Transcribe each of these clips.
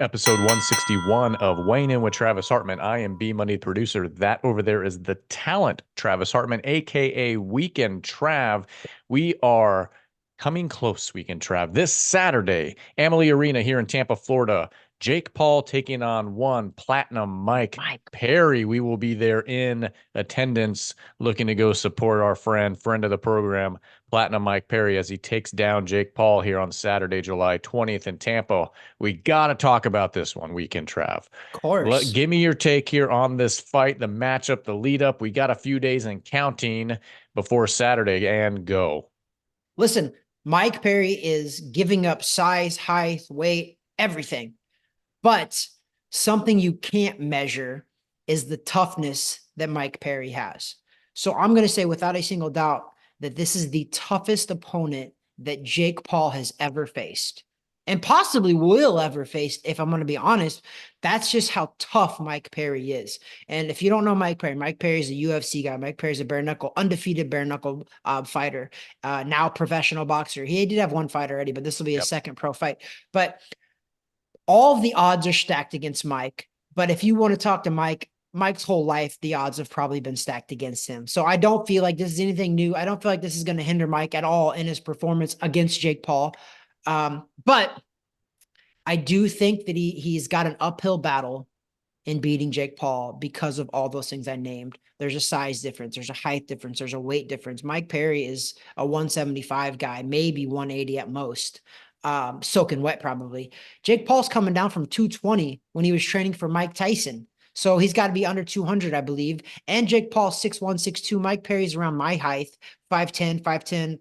Episode 161 of Weighing In with Travis Hartman. I am B Money, the producer. That over there is the talent, Travis Hartman, aka Weekend Trav. We are coming close, Weekend Trav. This Saturday, Amalie Arena here in Tampa, Florida. Jake Paul taking on one platinum Mike Perry. We will be there in attendance, looking to go support our friend of the program, Platinum Mike Perry, as he takes down Jake Paul here on Saturday, July 20th in Tampa. We got to talk about this one, Weekend Trav. Of course. Give me your take here on this fight, the matchup, the lead up. We got a few days and counting before Saturday, and go. Listen, Mike Perry is giving up size, height, weight, everything. But something you can't measure is the toughness that Mike Perry has. So I'm going to say without a single doubt that this is the toughest opponent that Jake Paul has ever faced and possibly will ever face. If I'm going to be honest, that's just how tough Mike Perry is. And if you don't know Mike Perry is a UFC guy. Mike Perry is a bare knuckle, undefeated bare knuckle fighter, now professional boxer. He did have one fight already, but this will be his second pro fight. But all of the odds are stacked against Mike. But if you want to talk to Mike's whole life, the odds have probably been stacked against him. So I don't feel like this is anything new. I don't feel like this is going to hinder Mike at all in his performance against Jake Paul. But I do think that he's got an uphill battle in beating Jake Paul because of all those things I named. There's a size difference. There's a height difference. There's a weight difference. Mike Perry is a 175 guy, maybe 180 at most. Soaking wet probably. Jake Paul's coming down from 220 when he was training for Mike Tyson. So he's got to be under 200, I believe. And Jake Paul's 6'1", 6'2". Mike Perry's around my height, 5'10",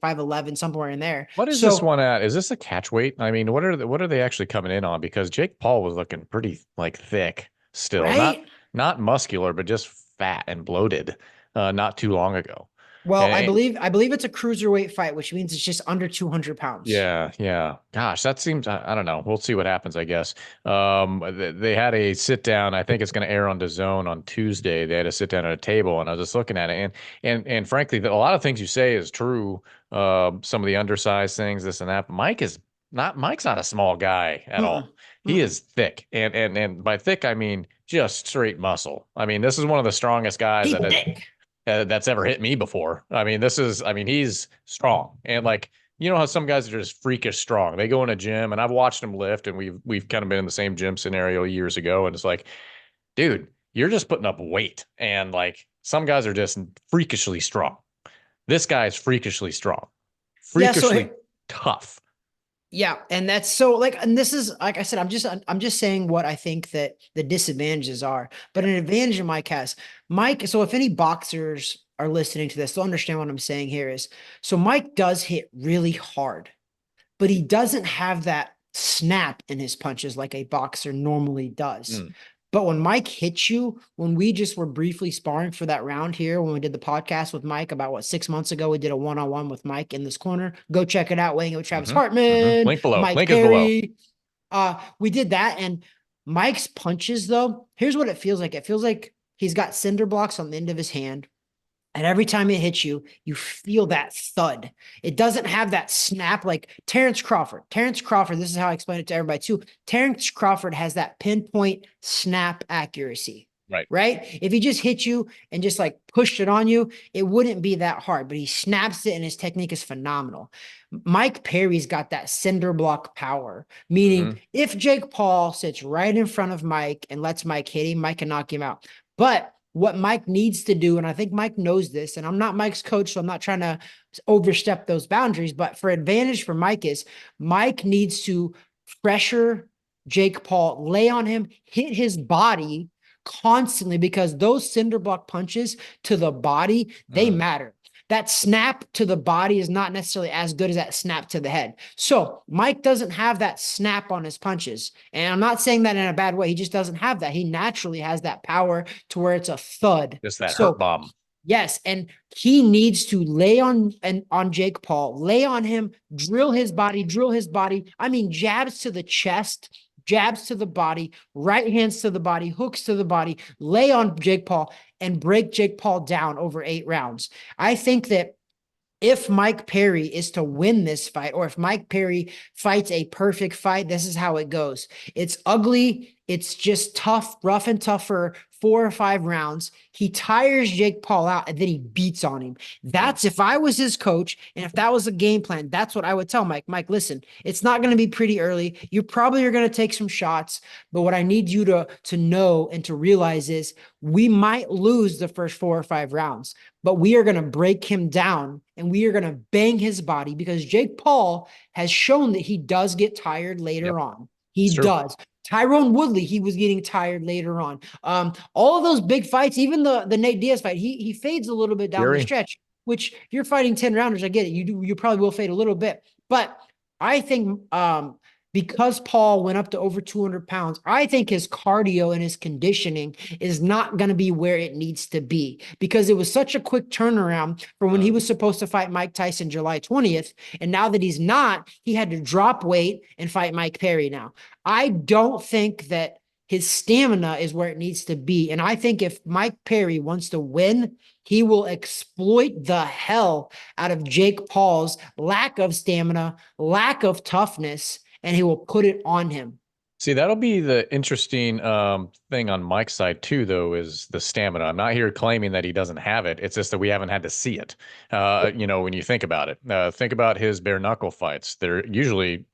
5'11", somewhere in there. What is this one at? Is this a catch weight? I mean, what are they actually coming in on? Because Jake Paul was looking pretty thick still. Right? Not muscular, but just fat and bloated not too long ago. Well, I believe it's a cruiserweight fight, which means it's just under 200 pounds. Yeah. Gosh, that seems, I don't know. We'll see what happens, I guess. They had a sit down. I think it's going to air on DAZN on Tuesday. They had a sit down at a table, and I was just looking at it. And frankly, a lot of things you say is true. Some of the undersized things, this and that. Mike's not a small guy at all. He is thick. And by thick, I mean just straight muscle. I mean, this is one of the strongest guys that's ever hit me before. I mean, he's strong. And you know how some guys are just freakish strong. They go in a gym, and I've watched them lift, and we've kind of been in the same gym scenario years ago. And it's like, dude, you're just putting up weight. And some guys are just freakishly strong. This guy is freakishly strong, freakishly tough. Yeah. And that's so and this is, like I said, I'm just saying what I think that the disadvantages are, but an advantage Mike has. Mike, so if any boxers are listening to this, they'll understand what I'm saying here is, so Mike does hit really hard, but he doesn't have that snap in his punches like a boxer normally does. But when Mike hits you, when we just were briefly sparring for that round here, when we did the podcast with Mike about 6 months ago, we did a one-on-one with Mike in this corner. Go check it out. Weighing In with Travis Hartman. Link below. Mike Link Perry. is below. We did that. And Mike's punches, though, here's what it feels like. It feels like he's got cinder blocks on the end of his hand. And every time it hits you, you feel that thud. It doesn't have that snap like Terrence Crawford. This is how I explain it to everybody too. Terrence Crawford has that pinpoint snap accuracy. Right? If he just hit you and just pushed it on you, it wouldn't be that hard, but he snaps it and his technique is phenomenal. Mike Perry's got that cinder block power, meaning if Jake Paul sits right in front of Mike and lets Mike hit him, Mike can knock him out. But what Mike needs to do, and I think Mike knows this, and I'm not Mike's coach, so I'm not trying to overstep those boundaries, but for advantage for Mike is Mike needs to pressure Jake Paul, lay on him, hit his body constantly, because those cinder block punches to the body, they matter. That snap to the body is not necessarily as good as that snap to the head. So Mike doesn't have that snap on his punches. And I'm not saying that in a bad way. He just doesn't have that. He naturally has that power to where it's a thud. Just that hurt bomb. Yes. And he needs to lay on Jake Paul, lay on him, drill his body. I mean, jabs to the chest, jabs to the body, right hands to the body, hooks to the body, lay on Jake Paul and break Jake Paul down over 8 rounds. I think that if Mike Perry is to win this fight, or if Mike Perry fights a perfect fight, this is how it goes. It's ugly. It's just tough, rough and tough for 4 or 5 rounds. He tires Jake Paul out and then he beats on him. That's if I was his coach and if that was a game plan, that's what I would tell Mike. Mike, listen, it's not going to be pretty early. You probably are going to take some shots, but what I need you to know and to realize is we might lose the first 4 or 5 rounds, but we are going to break him down and we are going to bang his body because Jake Paul has shown that he does get tired Yep, later on. He it's true. does. Tyrone Woodley, he was getting tired later on. All of those big fights, even the Nate Diaz fight, he fades a little bit down the Fury. stretch, which you're fighting 10 rounders. I get it. You probably will fade a little bit. But I think because Paul went up to over 200 pounds, I think his cardio and his conditioning is not going to be where it needs to be because it was such a quick turnaround from when he was supposed to fight Mike Tyson July 20th. And now that he's not, he had to drop weight and fight Mike Perry now. I don't think that his stamina is where it needs to be. And I think if Mike Perry wants to win, he will exploit the hell out of Jake Paul's lack of stamina, lack of toughness, and he will put it on him. See, that'll be the interesting thing on Mike's side too, though, is the stamina. I'm not here claiming that he doesn't have it. It's just that we haven't had to see it. When you think about it, think about his bare knuckle fights. They're usually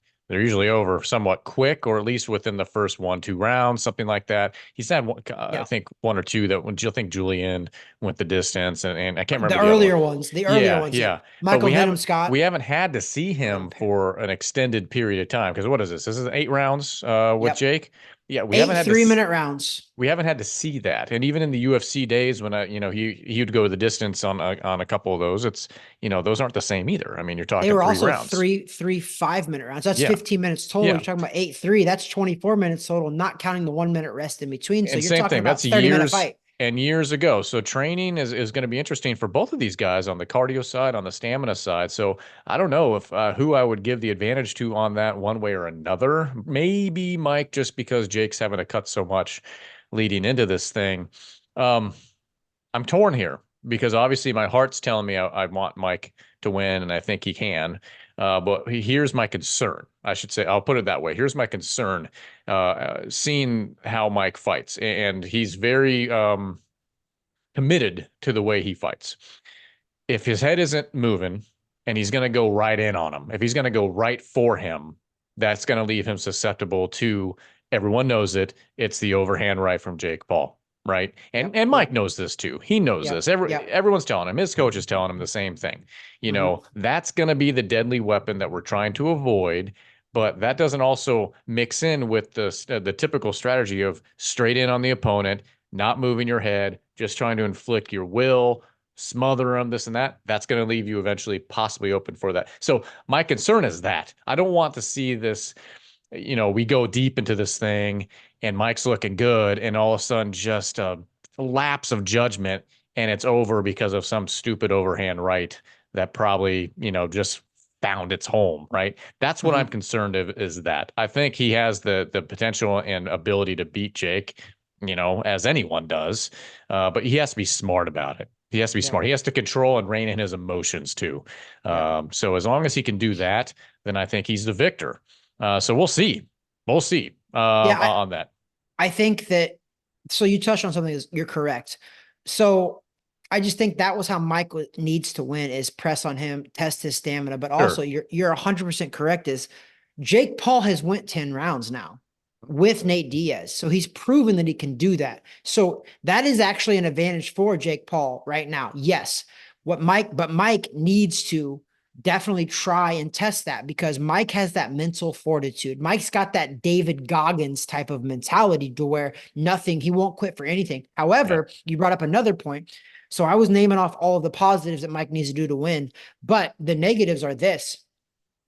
over somewhat quick, or at least within the first 1, 2 rounds, something like that. He's had one, I think one or two that when I think Julian went the distance, and I can't The remember the other one. earlier ones, the earlier Yeah, ones, yeah. But Michael Venom Scott. we haven't had to see him Okay. for an extended period of time. Because what is this? This is 8 rounds with Yep. Jake. Yeah, we haven't Eight had to 3-minute rounds. we haven't had to see that. And even in the UFC days when he would go the distance on a couple of those, it's those aren't the same either. I mean, you're They talking were three also rounds. three 5-minute rounds. That's Yeah, 15 minutes total. You're yeah. talking about 8-3. That's 24 minutes total, not counting the 1 minute rest in between. So And you're same talking thing. That's about 30-minute years fight. and years ago. So training is going to be interesting for both of these guys on the cardio side, on the stamina side. So I don't know if who I would give the advantage to on that one way or another. Maybe Mike, just because Jake's having to cut so much leading into this thing. Um, I'm torn here because obviously my heart's telling me I want Mike to win, and I think he can. But here's my concern. I should say, I'll put it that way. Here's my concern, seeing how Mike fights, and he's very committed to the way he fights. If his head isn't moving and he's going to go right in on him, if he's going to go right for him, that's going to leave him susceptible to, everyone knows it, it's the overhand right from Jake Paul, right? And Yep. and Mike Yep. knows this too. He knows Yep. this. Yep. Everyone's telling him. His coach is telling him the same thing. That's going to be the deadly weapon that we're trying to avoid. But that doesn't also mix in with the typical strategy of straight in on the opponent, not moving your head, just trying to inflict your will, smother them, this and that. That's going to leave you eventually possibly open for that. So my concern is that I don't want to see this. We go deep into this thing and Mike's looking good, and all of a sudden just a lapse of judgment, and it's over because of some stupid overhand right that probably, just found its home, right? That's what I'm Mhm. concerned of, is that I think he has the potential and ability to beat Jake, as anyone does. But he has to be smart about it. He has to be Yep. smart. He has to control and rein in his emotions too. Yep. So as long as he can do that, then I think he's the victor. So we'll see. We'll see Yeah. on that. I think that, so you touched on something that's, you're correct. So I just think that was how Mike needs to win, is press on him, test his stamina, but also Sure. you're 100% correct, is Jake Paul has went 10 rounds now with Nate Diaz. So he's proven that he can do that. So that is actually an advantage for Jake Paul right now. Yes. But Mike needs to definitely try and test that, because Mike has that mental fortitude. Mike's got that David Goggins type of mentality to where he won't quit for anything. However, you brought up another point. So I was naming off all of the positives that Mike needs to do to win, but the negatives are this: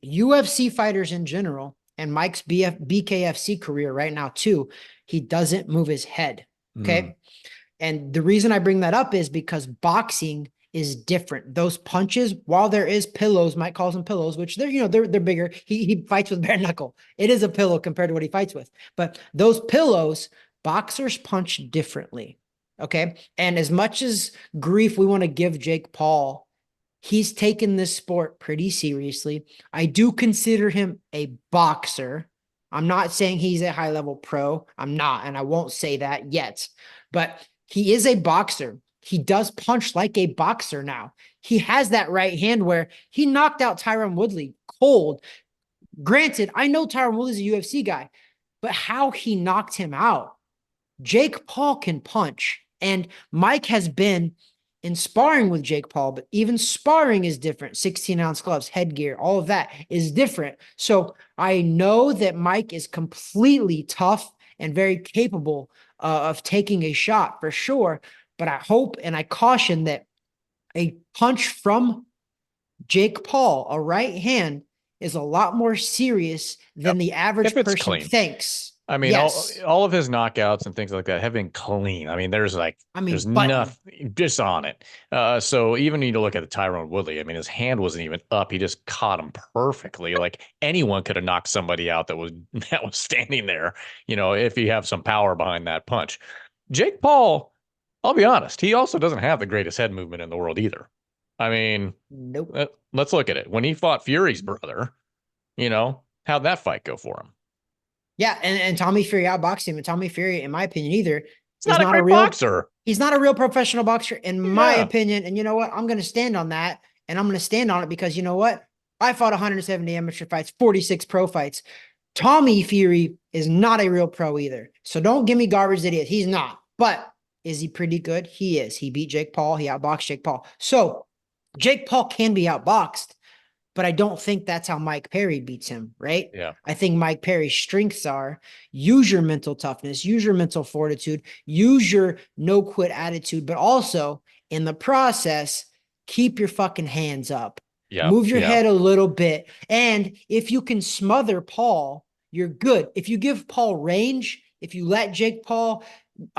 UFC fighters in general, and Mike's BKFC career right now too, he doesn't move his head. Okay. And the reason I bring that up is because boxing is different. Those punches, while there is pillows, Mike calls them pillows, which they're bigger. He fights with bare knuckle. It is a pillow compared to what he fights with. But those pillows, boxers punch differently. Okay. And as much as grief we want to give Jake Paul, He's taken this sport pretty seriously. I do consider him a boxer. I'm not saying he's a high level pro. I'm not, and I won't say that yet. But he is a boxer. He does punch like a boxer now. He has that right hand where he knocked out Tyron Woodley cold. Granted, I know Tyron Woodley's a UFC guy, but how he knocked him out. Jake Paul can punch. And Mike has been in sparring with Jake Paul, but even sparring is different. 16-ounce gloves, headgear, all of that is different. So I know that Mike is completely tough and very capable of taking a shot for sure. But I hope and I caution that a punch from Jake Paul, a right hand, is a lot more serious Yep. than the If average it's person clean. thinks. I mean, Yes. all of his knockouts and things like that have been clean. I mean, I there's mean, button. nothing just on it. So even you to look at the Tyrone Woodley, I mean, his hand wasn't even up. He just caught him perfectly. Like anyone could have knocked somebody out that was that was standing there, if you have some power behind that punch. Jake Paul, I'll be honest, he also doesn't have the greatest head movement in the world either. I mean, Nope. let's look at it. When he fought Fury's brother, how'd that fight go for him? Yeah, and Tommy Fury outboxed him, and Tommy Fury, in my opinion, either It's is not a not a great real boxer. he's not a real professional boxer, in my Yeah. opinion. And you know what? I'm gonna stand on that, and I'm gonna stand on it because you know what? I fought 170 amateur fights, 46 pro fights. Tommy Fury is not a real pro either. So don't give me garbage that he is. He's not. But is he pretty good? He is. He beat Jake Paul. He outboxed Jake Paul. So Jake Paul can be outboxed, but I don't think that's how Mike Perry beats him, right? Yeah. I think Mike Perry's strengths are use your mental toughness, use your mental fortitude, use your no quit attitude, but also in the process, keep your fucking hands up, Yeah. move your Yeah. head a little bit. And if you can smother Paul, you're good. If you give Paul range, if you let Jake Paul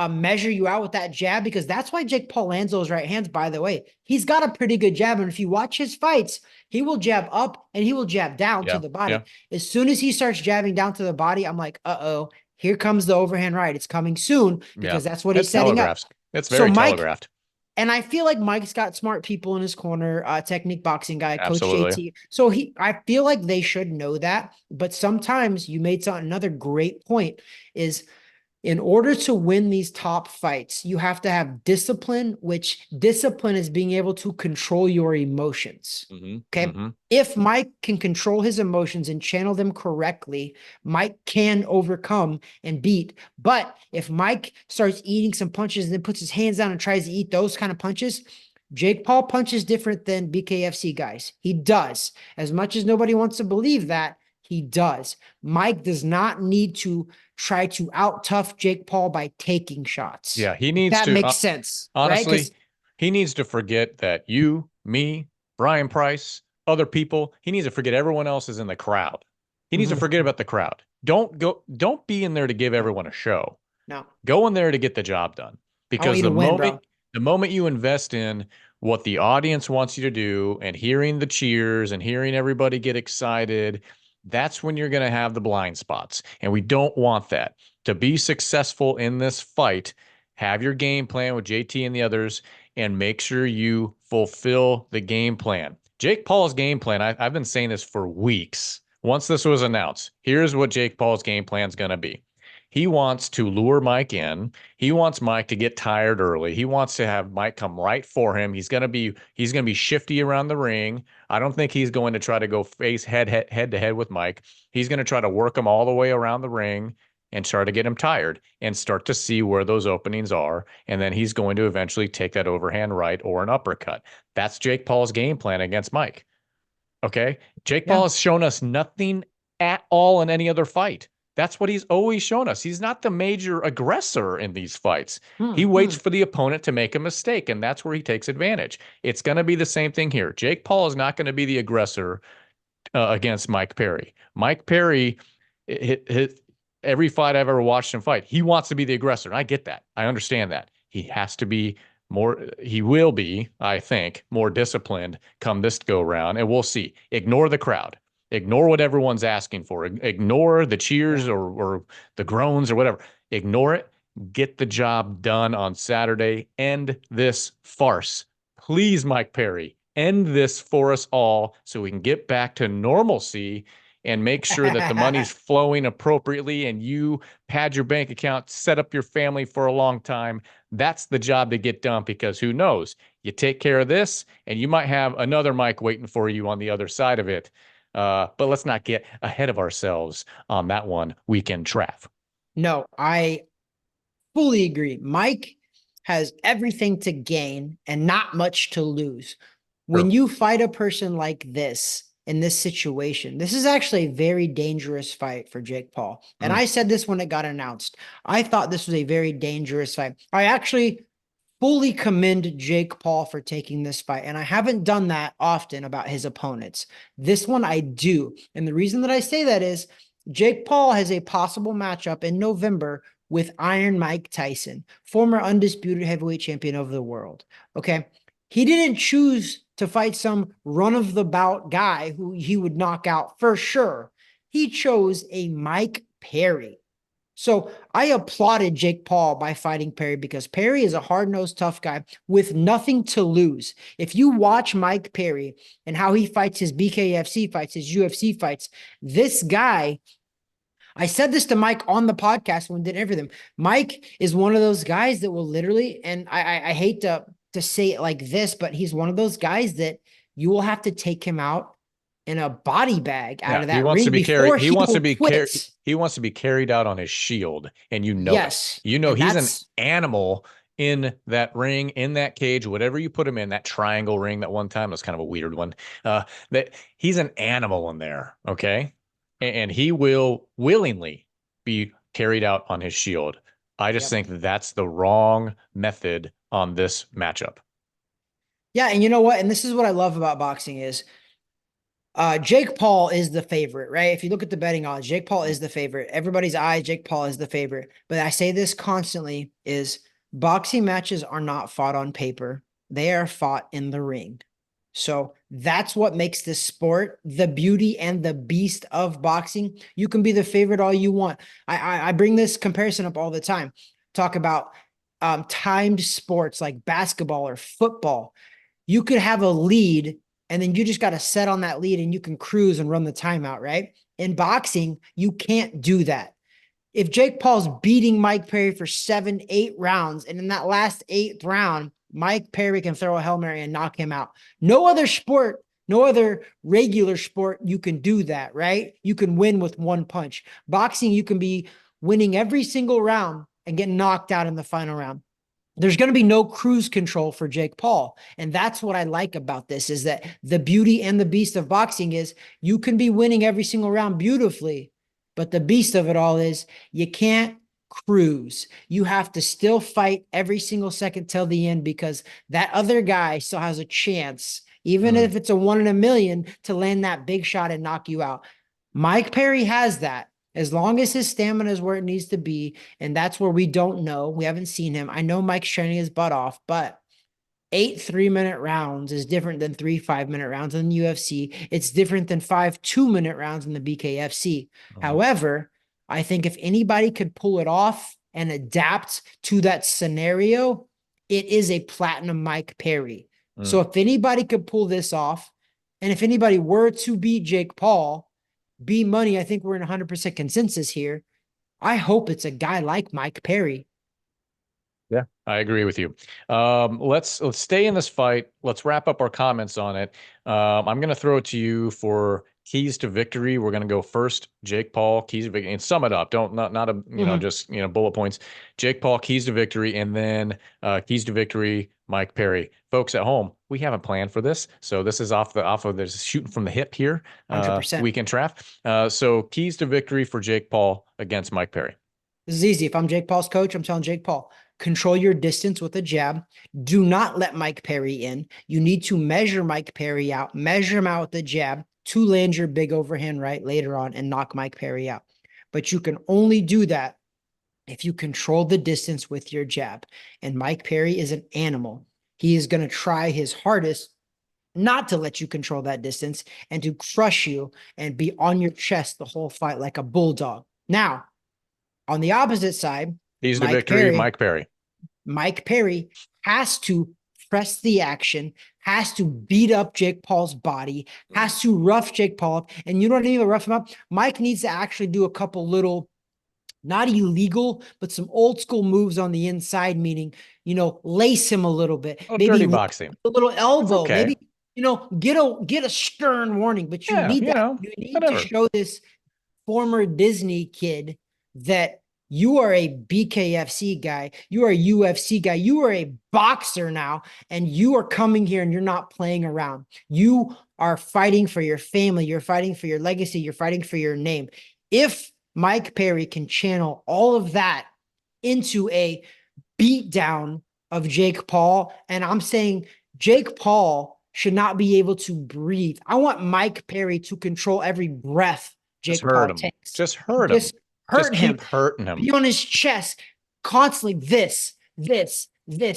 measure you out with that jab, because that's why Jake Paul lands those right hands, by the way. He's got a pretty good jab. And if you watch his fights, he will jab up and he will jab down to Yeah. the body. Yeah. As soon as he starts jabbing down to the body, I'm like, uh-oh, here comes the overhand right. It's coming soon Yeah. because that's what he's It's setting up. telegraphed. It's So very Mike, telegraphed. and I feel like Mike's got smart people in his corner, technique boxing guy, Coach Absolutely. JT. So I feel like they should know that. But sometimes you made another great point is in order to win these top fights, you have to have discipline, which discipline is being able to control your emotions. Hmm. Okay. Hmm. If Mike can control his emotions and channel them correctly, Mike can overcome and beat. But if Mike starts eating some punches and then puts his hands down and tries to eat those kind of punches, Jake Paul punches different than BKFC guys. He does. As much as nobody wants to believe that, he does. Mike does not need to try to out tough Jake Paul by taking shots. Yeah. He If needs that to, makes sense, right? Because honestly, he needs to forget that you, me, Brian Price, other people, he needs to forget everyone else is in the crowd. He needs to forget about the crowd. Don't be in there to give no, everyone a show. no, Go in there to get the job done. I want Because you to win, bro. the moment you invest in what the audience wants you to do and hearing the cheers and hearing everybody get excited, that's when you're going to have the blind spots. And we don't want that. To be successful in this fight, have your game plan with JT and the others and make sure you fulfill the game plan. Jake Paul's game plan, I've been saying this for weeks. Once this was announced, here's what Jake Paul's game plan is going to be. He wants to lure Mike in. He wants Mike to get tired early. He wants to have Mike come right for him. He's gonna be shifty around the ring. I don't think he's going to try to go face head to head with Mike. He's going to try to work him all the way around the ring and try to get him tired and start to see where those openings are. And then he's going to eventually take that overhand right or an uppercut. That's Jake Paul's game plan against Mike. Okay. Jake Paul Yeah. has shown us nothing at all in any other fight. That's what he's always shown us. He's not the major aggressor in these fights. He waits for the opponent to make a mistake, and that's where he takes advantage. It's going to be the same thing here. Jake Paul is not going to be the aggressor against Mike Perry. Mike Perry, every fight I've ever watched him fight, he wants to be the aggressor. And I get that. I understand that. He has to be he will be, I think, more disciplined come this go round, and we'll see. Ignore the crowd. Ignore what everyone's asking for. Ignore the cheers Yeah. or the groans or whatever. Ignore it. Get the job done on Saturday. End this farce. Please, Mike Perry, end this for us all so we can get back to normalcy and make sure that the money's flowing appropriately and you pad your bank account, set up your family for a long time. That's the job to get done, because who knows? You take care of this and you might have another Mike waiting for you on the other side of it. But let's not get ahead of ourselves on that one, weekend Trav. No, I fully agree. Mike has everything to gain and not much to lose. When Sure. you fight a person like this in this situation, this is actually a very dangerous fight for Jake Paul. And Mm. I said this when it got announced. I thought this was a very dangerous fight. I actually fully commend Jake Paul for taking this fight. And I haven't done that often about his opponents. This one I do. And the reason that I say that is Jake Paul has a possible matchup in November with Iron Mike Tyson, former undisputed heavyweight champion of the world. Okay. He didn't choose to fight some run of the bout guy who he would knock out for sure. He chose a Mike Perry. So I applauded Jake Paul by fighting Perry because Perry is a hard-nosed, tough guy with nothing to lose. If you watch Mike Perry and how he fights his BKFC fights, his UFC fights, this guy, I said this to Mike on the podcast when we did everything. Mike is one of those guys that will literally, and I hate to say it like this, but he's one of those guys that you will have to take him out in a body bag out Yeah, of he that wants to ring be carried. before He he wants to will be carried. quit. He wants to be carried out on his shield, and you know it. Yes. You know And he's an that's animal in that ring, in that cage, whatever you put him in. That triangle ring that one time was kind of a weird one. That he's an animal in there. Okay, and he will willingly be carried out on his shield. I just yep. think that's the wrong method on this matchup. Yeah, and you know what? And this is what I love about boxing is Jake Paul is the favorite, right? If you look at the betting odds, Jake Paul is the favorite. Everybody's eye, Jake Paul is the favorite. But I say this constantly is boxing matches are not fought on paper. They are fought in the ring. So that's what makes this sport the beauty and the beast of boxing. You can be the favorite all you want. I bring this comparison up all the time. Talk about timed sports like basketball or football. You could have a lead and then you just got to set on that lead and you can cruise and run the timeout, right? In boxing, you can't do that. If Jake Paul's beating Mike Perry for 7, 8 rounds, and in that last 8th round, Mike Perry can throw a Hail Mary and knock him out. No other sport, no other regular sport, you can do that, right? You can win with one punch. Boxing, you can be winning every single round and get knocked out in the final round. There's going to be no cruise control for Jake Paul. And that's what I like about this is that the beauty and the beast of boxing is you can be winning every single round beautifully, but the beast of it all is you can't cruise. You have to still fight every single second till the end because that other guy still has a chance, even Mm. if it's a 1 in a million, to land that big shot and knock you out. Mike Perry has that. As long as his stamina is where it needs to be, and that's where we don't know. We haven't seen him. I know Mike's training his butt off, but 8 3-minute rounds is different than 3 5-minute rounds in the UFC. It's different than 5 2-minute rounds in the BKFC. Mhm. However, I think if anybody could pull it off and adapt to that scenario, it is a platinum Mike Perry. Mm. So if anybody could pull this off, and if anybody were to beat Jake Paul, B Money, I think we're in 100% consensus here. I hope it's a guy like Mike Perry. Yeah, I agree with you. Let's stay in this fight. Let's wrap up our comments on it. I'm going to throw it to you for keys to victory. We're going to go first, Jake Paul, keys to victory, and sum it up. Don't not a just bullet points. Jake Paul, keys to victory, and then keys to victory, Mike Perry. Folks at home, we haven't planned for this, so this is off of this shooting from the hip here. 100%. Weekend draft. So keys to victory for Jake Paul against Mike Perry. This is easy. If I'm Jake Paul's coach, I'm telling Jake Paul, control your distance with a jab. Do not let Mike Perry in. You need to measure Mike Perry out, measure him out with the jab to land your big overhand right later on and knock Mike Perry out. But you can only do that if you control the distance with your jab. And Mike Perry is an animal. He is going to try his hardest not to let you control that distance and to crush you and be on your chest the whole fight like a bulldog. Now, on the opposite side, Keys to Mike victory, Perry, Mike Perry. Mike Perry has to press the action, has to beat up Jake Paul's body, has to rough Jake Paul up. And you don't even rough him up. Mike needs to actually do a couple little, not illegal, but some old school moves on the inside, meaning, lace him a little bit, Oh, maybe dirty boxing. a little That's elbow, okay. maybe, get a stern warning, but you Yeah, need that. You need to whatever. show this former Disney kid that you are a BKFC guy, you are a UFC guy, you are a boxer now, and you are coming here and you're not playing around. You are fighting for your family, you're fighting for your legacy, you're fighting for your name. If Mike Perry can channel all of that into a beatdown of Jake Paul, and I'm saying Jake Paul should not be able to breathe. I want Mike Perry to control every breath Just Jake hurt Paul him. takes. Just hurt him. Just Just hurt him, keep hurting be him. on his chest, constantly this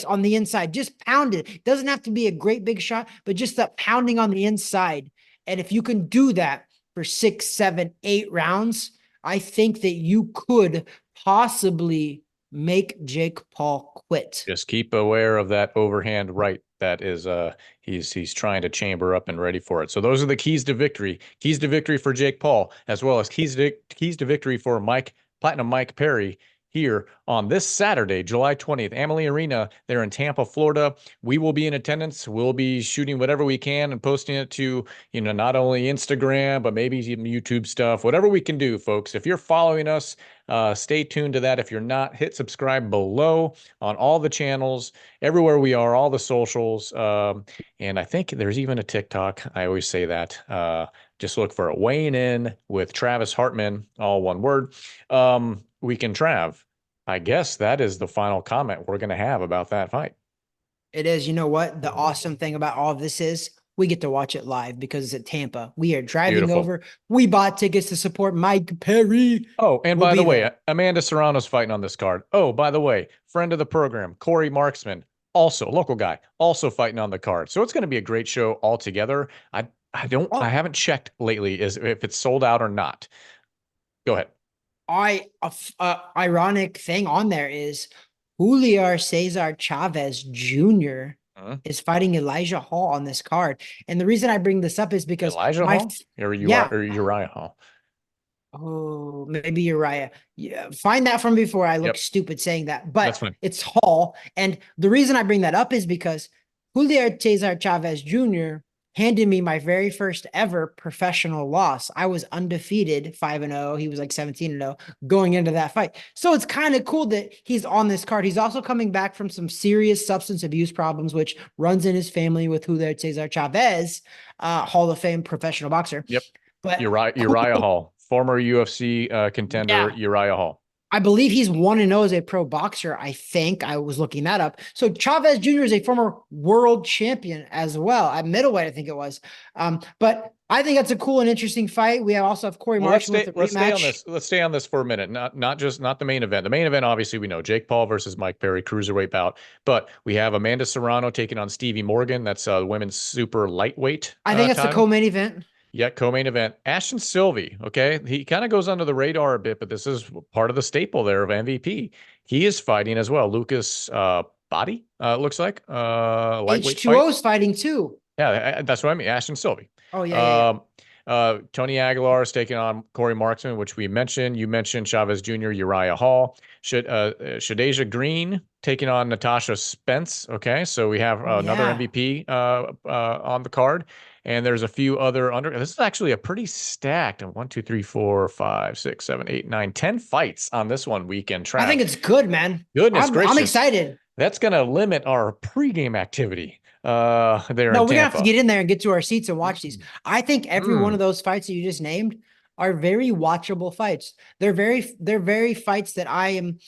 on the inside. Just pound it. It doesn't have to be a great big shot, but just that pounding on the inside. And if you can do that for 6, 7, 8 rounds, I think that you could possibly make Jake Paul quit. Just keep aware of that overhand right that is he's trying to chamber up and ready for it. So those are the keys to victory. Keys to victory for Jake Paul, as well as keys to victory for Platinum Mike Perry here on this Saturday, July 20th, Amalie Arena. They're in Tampa, Florida. We will be in attendance. We'll be shooting whatever we can and posting it to, not only Instagram, but maybe even YouTube stuff, whatever we can do, folks. If you're following us, stay tuned to that. If you're not, hit subscribe below on all the channels, everywhere we are, all the socials. And I think there's even a TikTok. I always say that. Just look for it. Weighing in with Travis Hartman, all one word. Weekend Trav. I guess that is the final comment we're going to have about that fight. It is. You know what? The awesome thing about all of this is we get to watch it live because it's at Tampa. We are driving Beautiful. over. We bought tickets to support Mike Perry. Oh, and We'll by the be way, there. Amanda Serrano's fighting on this card. Oh, by the way, friend of the program, Corey Marksman, also local guy, also fighting on the card. So it's going to be a great show altogether. I Oh, haven't checked lately is if it's sold out or not. Go ahead. ironic thing on there is Julio Cesar Chavez Jr. Uh, is fighting Elijah Hall on this card. And the reason I bring this up is because Elijah Hall yeah, or Uriah Hall. oh, maybe Uriah. Yeah, find that from before I look Yep, stupid saying that. that's But fine. it's Hall. And the reason I bring that up is because Julio Cesar Chavez Jr. handed me my very first ever professional loss. I was undefeated 5-0. He was like 17-0 going into that fight. So it's kind of cool that he's on this card. He's also coming back from some serious substance abuse problems, which runs in his family with Julio Cesar Chavez, Hall of Fame professional boxer. Yep. But Uriah Hall, former UFC contender yeah, Uriah Hall. I believe he's 1-0 as a pro boxer. I think I was looking that up. So Chavez Jr. is a former world champion as well at middleweight, I think it was. But I think that's a cool and interesting fight. We also have Corey Well, Marshall with a let's stay on rematch. this. Let's stay on this for a minute. Not the main event. The main event, obviously, we know Jake Paul versus Mike Perry, cruiserweight bout. But we have Amanda Serrano taking on Stevie Morgan. That's women's super lightweight I think that's the title. co-main event. Yeah, co-main event. Ashton Sylvie, okay? He kind of goes under the radar a bit, but this is part of the staple there of MVP. He is fighting as well. Lucas Body, looks like. Lightweight fight. H2O is fighting too. Yeah, that's what I mean. Ashton Sylvie. Oh, yeah. Um, Tony Aguilar is taking on Corey Marksman, which we mentioned. You mentioned Chavez Jr., Uriah Hall. Shadeja Green taking on Natasha Spence. Okay, so we have Oh, another yeah. MVP on the card. And there's a few other under. This is actually a pretty stacked 1, 2, 3, 4, 5, 6, 7, 8, 9, 10 fights on this one weekend. I think Trav, it's good, man. goodness I'm gracious, excited. that's going to limit our pregame activity there No, in we're gonna have to Tampa. get in there and get to our seats and watch these. I think every one Mm. of those fights that you just named are very watchable fights. They're very fights that I'm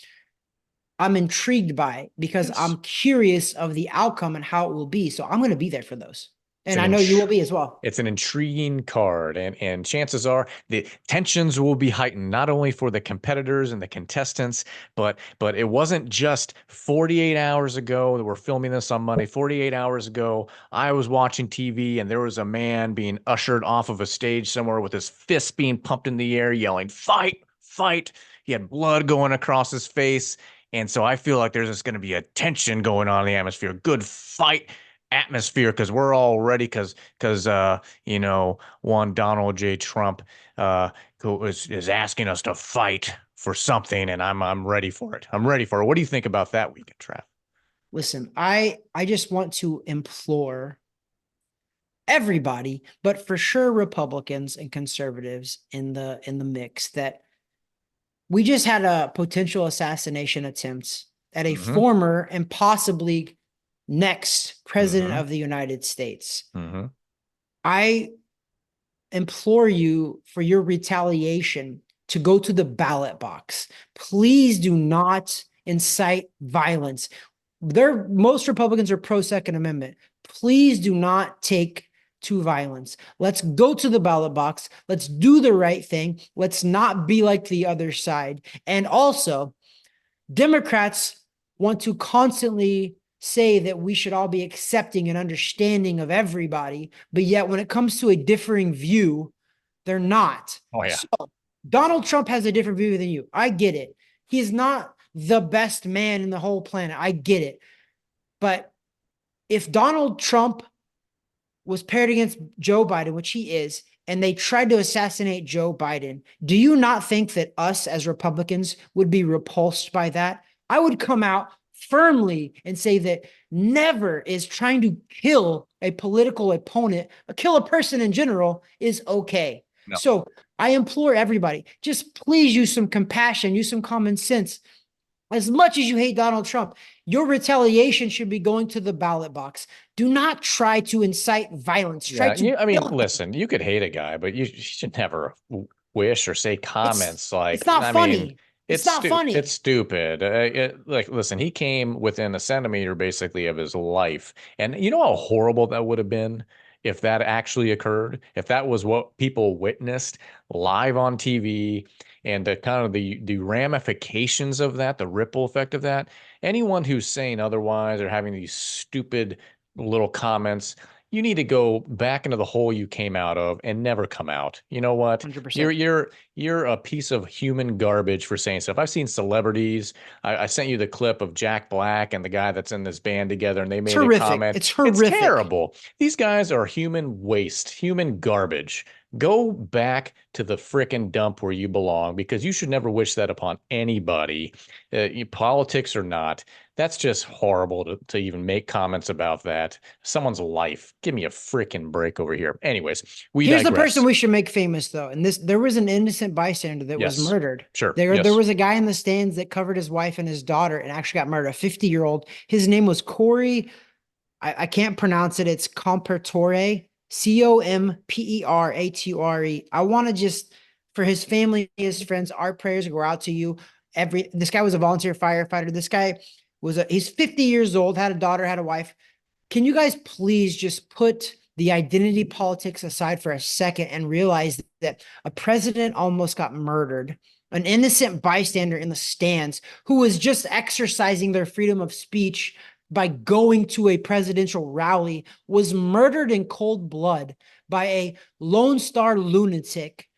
intrigued by because Yes. I'm curious of the outcome and how it will be. So I'm gonna be there for those. It's And an I know you will be as well. it's an intriguing card, and chances are the tensions will be heightened not only for the competitors and the contestants, but it wasn't just 48 hours ago that we're filming this on Monday. 48 hours ago, I was watching TV and there was a man being ushered off of a stage somewhere with his fist being pumped in the air, yelling, "Fight, fight." He had blood going across his face. And so I feel like there's just going to be a tension going on in the atmosphere, good fight atmosphere, because we're all ready, because one Donald J. Trump who is asking us to fight for something, and I'm ready for it. I'm ready for it. What do you think about that weekend, Trav? Listen, I just want to implore everybody, but for sure Republicans and conservatives in the mix, that we just had a potential assassination attempt at a Mm-hmm. former and possibly next president Mm-hmm. of the United States. Mm-hmm. I implore you for your retaliation to go to the ballot box. Please do not incite violence. Most Republicans are pro Second Amendment. Please do not take to violence. Let's go to the ballot box. Let's do the right thing. Let's not be like the other side. And also, Democrats want to constantly say that we should all be accepting and understanding of everybody, but yet when it comes to a differing view, they're not. Oh yeah. So Donald Trump has a different view than you. I get it. He's not the best man in the whole planet. I get it. But if Donald Trump was paired against Joe Biden, which he is, and they tried to assassinate Joe Biden, do you not think that us as Republicans would be repulsed by that? I would come out firmly and say that never is trying to kill a political opponent, kill a person in general is okay. No. So I implore everybody, just please use some compassion, use some common sense. As much as you hate Donald Trump, your retaliation should be going to the ballot box. Do not try to incite violence. Try Yeah, to I mean, kill him. listen, you could hate a guy, but you should never wish or say It's comments it's like, not I mean, funny. It's not it's funny. stupid. Like, listen, he came within a centimeter basically of his life, and you know how horrible that would have been if that actually occurred, if that was what people witnessed live on TV, and the kind of the ramifications of that, the ripple effect of that. Anyone who's saying otherwise or having these stupid little comments, you need to go back into the hole you came out of and never come out. You know what? You're 100%. you're you're a piece of human garbage for saying stuff. I've seen celebrities. I sent you the clip of Jack Black and the guy that's in this band together, and they It's made a horrific. comment. It's It's horrific. terrible. These guys are human waste, human garbage. Go back to the frickin' dump where you belong, because you should never wish that upon anybody, politics or not. That's just horrible to even make comments about that. Someone's life. Give me a freaking break over here. Anyways, we Here's the person digress. we should make famous though. And there was an innocent bystander that was Yes. murdered. Sure. There Yes. was a guy in the stands that covered his wife and his daughter and actually got murdered. A 50-year-old. His name was Corey. I can't pronounce it. It's Compertore, Comperatore. I want to just, for his family, his friends, our prayers go out to you. This guy was a volunteer firefighter. This guy he's 50 years old, had a daughter, had a wife. Can you guys please just put the identity politics aside for a second and realize that a president almost got murdered? An innocent bystander in the stands who was just exercising their freedom of speech by going to a presidential rally was murdered in cold blood by a Lone Star lunatic.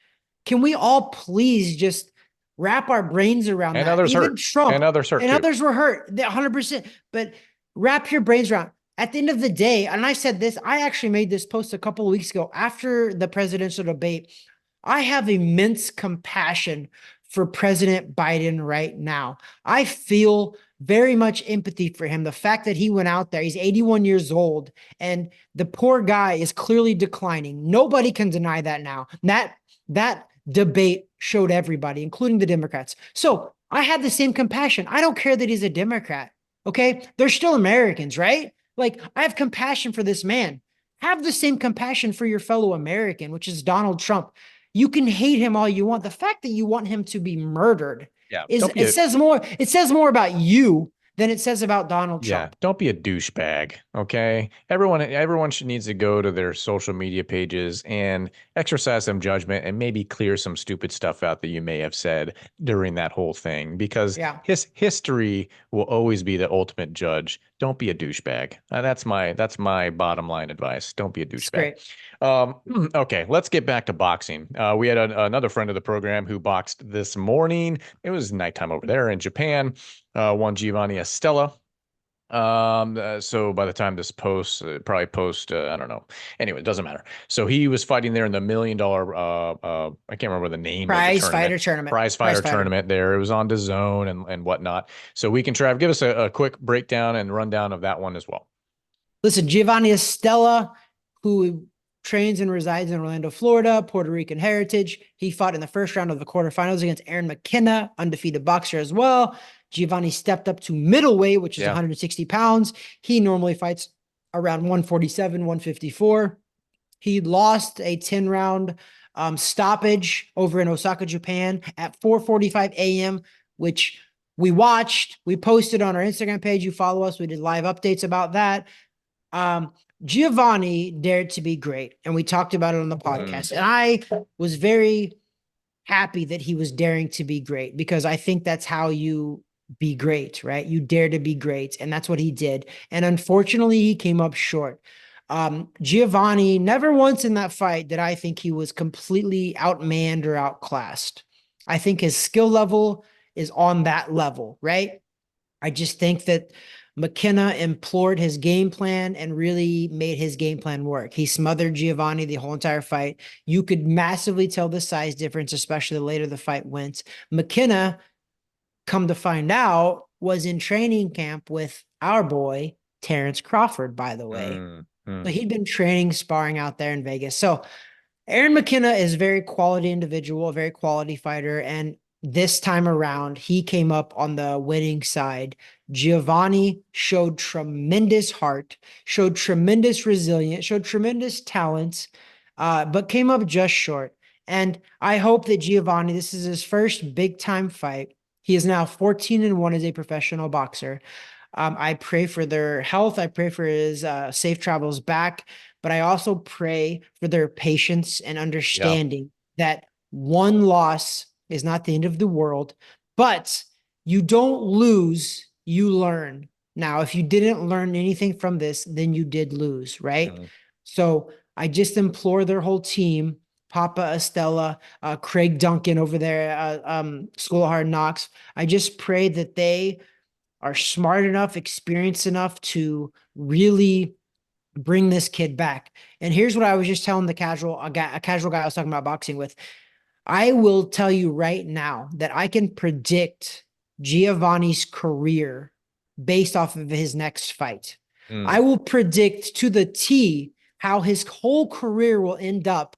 Can we all please just wrap our brains around And that? others Even hurt. Trump And others hurt and too. others were hurt, 100%. But wrap your brains around. At the end of the day, and I said this, I actually made this post a couple of weeks ago after the presidential debate. I have immense compassion for President Biden right now. I feel very much empathy for him. The fact that he went out there, he's 81 years old, and the poor guy is clearly declining. Nobody can deny that now. That debate showed everybody, including the Democrats. So I have the same compassion. I don't care that he's a Democrat. Okay. They're still Americans, right? Like, I have compassion for this man. Have the same compassion for your fellow American, which is Donald Trump. You can hate him all you want. The fact that you want him to be murdered Yeah. is it says more about you than it says about Donald Yeah, Trump. don't be a douchebag, okay? Everyone should needs to go to their social media pages and exercise some judgment and maybe clear some stupid stuff out that you may have said during that whole thing, because Yeah. history will always be the ultimate judge Don't be a douchebag. That's my bottom line advice. Don't be a It's douchebag. great. Okay, let's get back to boxing. We had another friend of the program who boxed this morning. It was nighttime over there in Japan. One Jeovanny Estela. So by the time this posts, probably post, I don't know. Anyway, it doesn't matter. So he was fighting there in the $1 million, I can't remember the name of the Prize tournament, fighter tournament. prize Prize fighter fighter. tournament there. It was on DAZN and whatnot. So we can give us a quick breakdown and rundown of that one as well. Listen, Jeovanny Estela, who trains and resides in Orlando, Florida, Puerto Rican heritage. He fought in the first round of the quarterfinals against Aaron McKenna, undefeated boxer as well. Jeovanny stepped up to middleweight, which is Yeah. 160 pounds. He normally fights around 147, 154. He lost a 10-round stoppage over in Osaka, Japan at 4:45 a.m., which we watched. We posted on our Instagram page. You follow us. We did live updates about that. Um, Jeovanny dared to be great, and we talked about it on the podcast. And I was very happy that he was daring to be great because I think that's how you be great, right? You dare to be great, and that's what he did. And unfortunately, he came up short. Jeovanny, never once in that fight did I think he was completely outmanned or outclassed. I think his skill level is on that level, right? I just think that McKenna implored his game plan and really made his game plan work. He smothered Jeovanny the whole entire fight. You could massively tell the size difference, especially the later the fight went. McKenna, come to find out, was in training camp with our boy, Terrence Crawford, by the way. So he'd been training, sparring out there in Vegas. So Aaron McKenna is a very quality individual, a very quality fighter. And this time around, he came up on the winning side. Jeovanny showed tremendous heart, showed tremendous resilience, showed tremendous talent, but came up just short. And I hope that Jeovanny, this is his first big time fight. He is now 14-1 as a professional boxer. I pray for their health. I pray for his safe travels back. But I also pray for their patience and Yeah. understanding that one loss is not the end of the world, but you don't lose, you learn. Now, if you didn't learn anything from this, then you did lose, right? So I just implore their whole team, Papa Estela, Craig Duncan over there, School of Hard Knocks. I just pray that they are smart enough, experienced enough to really bring this kid back. And here's what I was just telling a casual guy I was talking about boxing with. I will tell you right now that I can predict Jeovanny's career based off of his next fight. I will predict to the T how his whole career will end up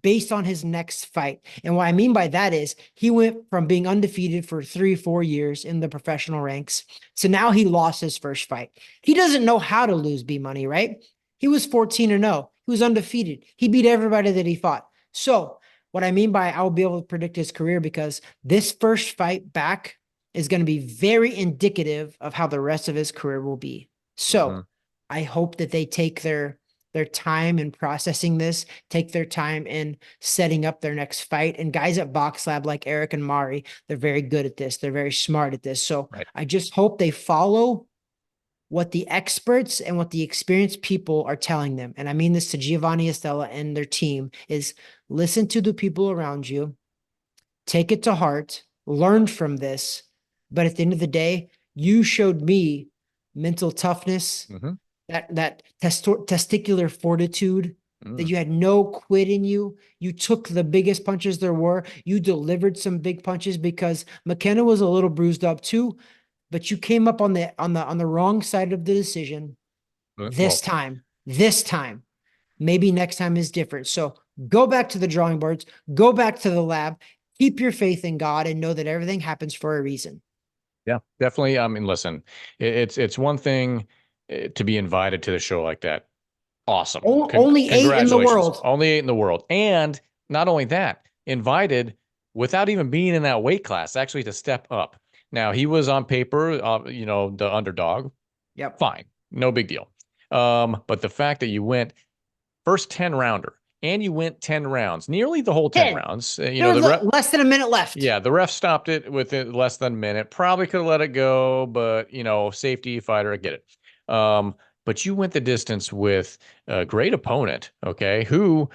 based on his next fight. And what I mean by that is he went from being undefeated for 3-4 years in the professional ranks to now he lost his first fight. He doesn't know how to lose B Money, right? He was 14-0. He was undefeated. He beat everybody that he fought. So what I mean by I'll be able to predict his career because this first fight back is going to be very indicative of how the rest of his career will be. So I hope that they take their time in processing this, take their time in setting up their next fight. And guys at Box Lab like Eric and Mari, they're very good at this. They're very smart at this. So I just hope they follow what the experts and what the experienced people are telling them. And I mean this to Jeovanny Estela and their team is listen to the people around you, take it to heart, learn from this. But at the end of the day, you showed me mental toughness, that testicular fortitude, that you had no quit in you. You took the biggest punches there were. You delivered some big punches because McKenna was a little bruised up too, but you came up on the wrong side of the decision this time. Maybe next time is different. So go back to the drawing boards, go back to the lab, keep your faith in God and know that everything happens for a reason. Yeah, definitely. I mean, listen, it's one thing to be invited to the show like that. Awesome. Only 8 in the Congratulations. world. Only 8 in the world. And not only that, invited without even being in that weight class, actually to step up. Now, he was on paper, the underdog. Yep. Fine. No big deal. But the fact that you went first 10 rounder and you went 10 rounds, nearly the whole 10 rounds. Less than a minute left. Yeah, the ref stopped it with less than a minute. Probably could have let it go, but safety fighter, I get it. But you went the distance with a great opponent, okay, who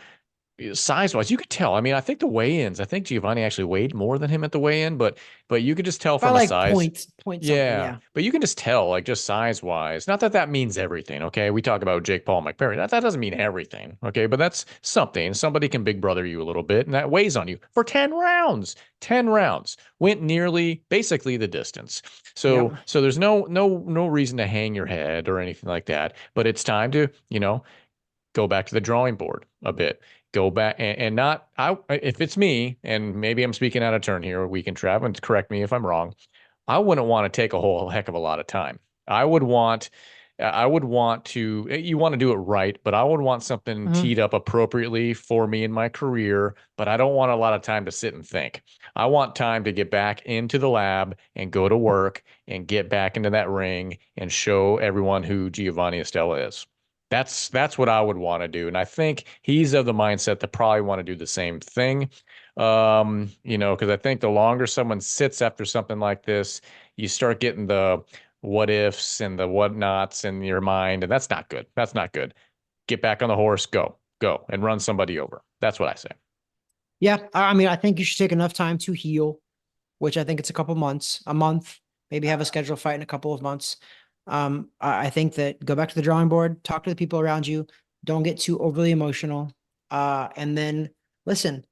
size wise, you could tell. I mean, I think the weigh-ins, I think Giovanni actually weighed more than him at the weigh-in, but you could just tell By from a like size. point something. Yeah, Yeah. but you can just tell, like just size wise. Not that that means everything, okay? We talk about Jake Paul, Mike Perry. That doesn't mean everything, okay? But that's something. Somebody can big brother you a little bit, and that weighs on you for 10 rounds. 10 rounds went nearly basically the distance. So Yep. so there's no reason to hang your head or anything like that. But it's time to, go back to the drawing board a bit. Go back and not I if it's me, and maybe I'm speaking out of turn here, we can Trav and correct me if I'm wrong. I wouldn't want to take a whole heck of a lot of time. I would want to, you want to do it right, but I would want something Mhm. teed up appropriately for me in my career, but I don't want a lot of time to sit and think. I want time to get back into the lab and go to work and get back into that ring and show everyone who Giovanny Estela is. That's what I would want to do. And I think he's of the mindset to probably want to do the same thing. Because I think the longer someone sits after something like this, you start getting the what ifs and the whatnots in your mind, and that's not good. That's not good. Get back on the horse, go, and run somebody over. That's what I say. Yeah. I mean, I think you should take enough time to heal, which I think it's a couple months, a month, maybe have a scheduled fight in a couple of months. I think that go back to the drawing board, talk to the people around you, don't get too overly emotional. And then listen,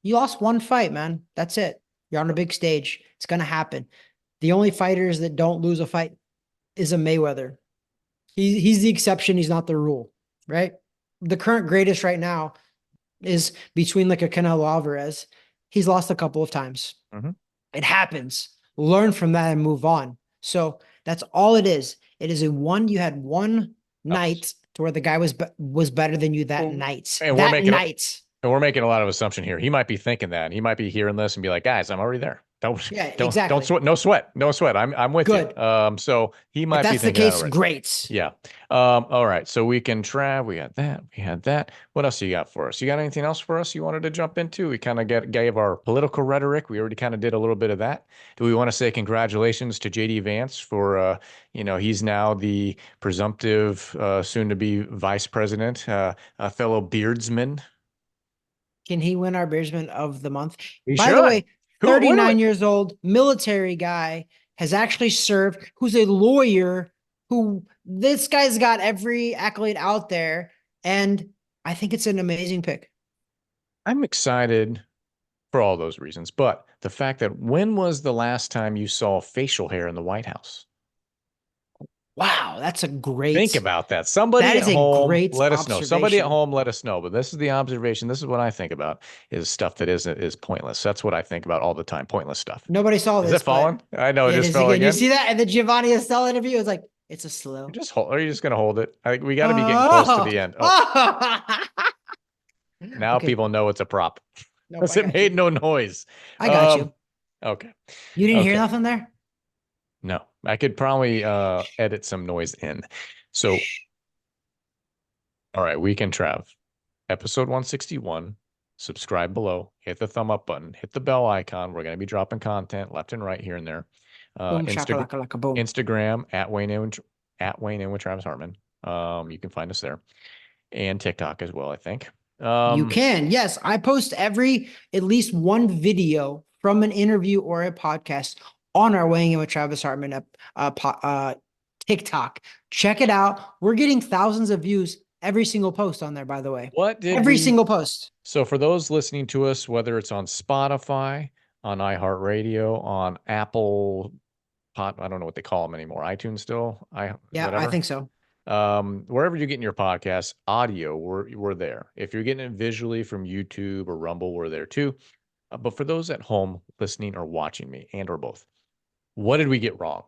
you lost one fight, man. That's it. You're on a big stage. It's gonna happen. The only fighters that don't lose a fight is a Mayweather. He's the exception. He's not the rule, right? The current greatest right now is between like a Canelo Alvarez. He's lost a couple of times. Mhm. It happens. Learn from that and move on. So that's all it is. It is a one. You had one Ups. night to where the guy was better than you that Well, night. and we're That making night. and we're making a lot of assumption here. He might be thinking that. He might be hearing this and be like, "Guys, I'm already there. Don't Yeah, don't exactly. sweat. No sweat. No sweat. I'm with you." Good. So he If might be that's the thinking that case, already. great. Yeah. All right. So we can try. We got that. We had that. What else you got for us? You got anything else for us you wanted to jump into? We kind of gave our political rhetoric. We already kind of did a little bit of that. Do we want to say congratulations to JD Vance for, he's now the presumptive, soon to be vice president, a fellow beardsman. Can he win our Bearsman of the month? He By the should. way, Who? What do we? 39 years old, military guy, has actually served, who's a lawyer, who this guy's got every accolade out there. And I think it's an amazing pick. I'm excited for all those reasons, but the fact that when was the last time you saw facial hair in the White House? Wow, that's a Think great, about that. that Somebody at is a home, great let us know. Somebody at observation. home, let us know. But this is the observation. This is what I think about is stuff that is pointless. That's what I think about all the time. Pointless stuff. Nobody saw Is it this, but falling? I know it it just is fell again. You again. see that? And the Giovanni Estela interview was like, it's a You slow. just hold. Are you just gonna hold it? I think we got to be getting close to Oh, the end. Oh, oh. now Okay. people know it's a prop Nope, because I it got you. made no noise. I got Um, you. okay, You didn't hear okay. nothing there? No, I could probably edit some noise in. So, all right, Weekend Trav, episode 161. Subscribe below, hit the thumb up button, hit the bell icon. We're going to be dropping content left and right here and there. Boom, Instagram, shakalaka, laka, boom. Instagram at Wayne and with Travis Hartman. You can find us there, and TikTok as well, I think. You Um, can. Yes, I post at least one video from an interview or a podcast on our Weighing In with Travis Hartman TikTok. Check it out. We're getting thousands of views every single post on there, by the way. what did Every we? single post. So for those listening to us, whether it's on Spotify, on iHeartRadio, on Apple I don't know what they call them anymore. iTunes still, Yeah, I whatever. think so. Wherever you're getting your podcasts, audio, we're there. If you're getting it visually from YouTube or Rumble, we're there too. But for those at home listening or watching me, and or both, what did we get wrong?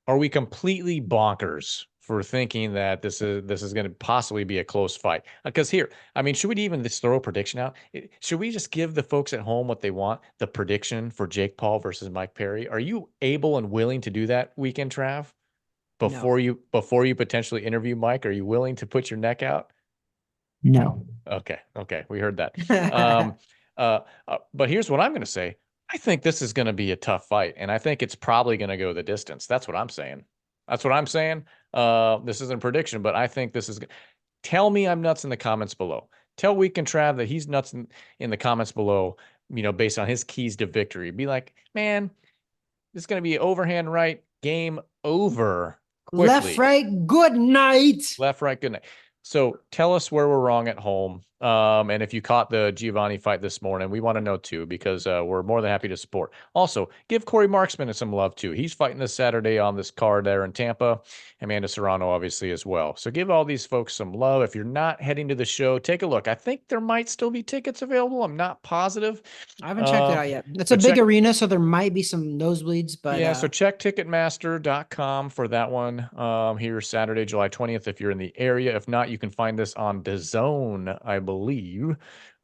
Are we completely bonkers for thinking that this is going to possibly be a close fight? Because here, I mean, should we even just throw a prediction out? Should we just give the folks at home what they want? The prediction for Jake Paul versus Mike Perry. Are you able and willing to do that, Weekend Trav? No. Before you potentially interview Mike, are you willing to put your neck out? No. Okay, we heard that. Um, but here's what I'm going to say. I think this is going to be a tough fight, and I think it's probably going to go the distance. That's what I'm saying. That's what I'm saying. This isn't a prediction, but I think this is. Tell me I'm nuts in the comments below. Tell Weekend Trav that he's nuts in the comments below, based on his keys to victory. Be like, man, this is going to be overhand right, game over Left, quickly. right, good night. Left, right, good night. So tell us where we're wrong at home. And if you caught the Jeovanny fight this morning, we want to know too, because we're more than happy to support. Also, give Corey Marksman some love too. He's fighting this Saturday on this card there in Tampa. Amanda Serrano, obviously, as well. So give all these folks some love. If you're not heading to the show, take a look. I think there might still be tickets available. I'm not positive. I haven't checked it out yet. It's a But big check arena, so there might be some nosebleeds, but Yeah, so check Ticketmaster.com for that one here Saturday, July 20th, if you're in the area. If not, you can find this on DAZN, I believe,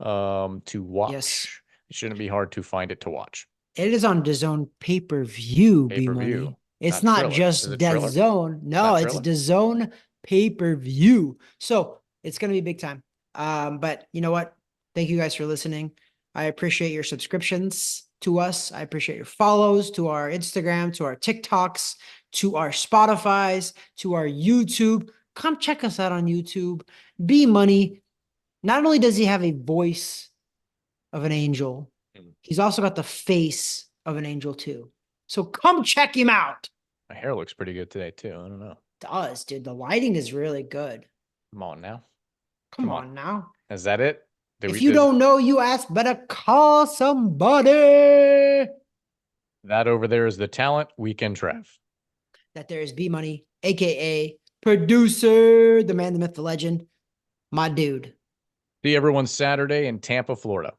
to yes, watch. It shouldn't be hard to find it to watch. it is on DAZN pay-per-view, B Pay-per-view, Money. It's not not Triller. Is just it Triller? DAZN. No, Not it's Triller? DAZN pay-per-view. So it's gonna be big time. But you know what? Thank you guys for listening. I appreciate your subscriptions to us. I appreciate your follows to our Instagram, to our TikToks, to our Spotify's, to our YouTube. Come check us out on YouTube. B Money. Not only does he have a voice of an angel, he's also got the face of an angel too. So come check him out. My hair looks pretty good today, too. I don't know. It does, dude. The lighting is really good. Come on now. Come on now. Is that it? If you don't know, you ask, better call somebody. That over there is the talent Weekend Trav. That there is B Money, aka producer, the man, the myth, the legend, my dude. See everyone Saturday in Tampa, Florida.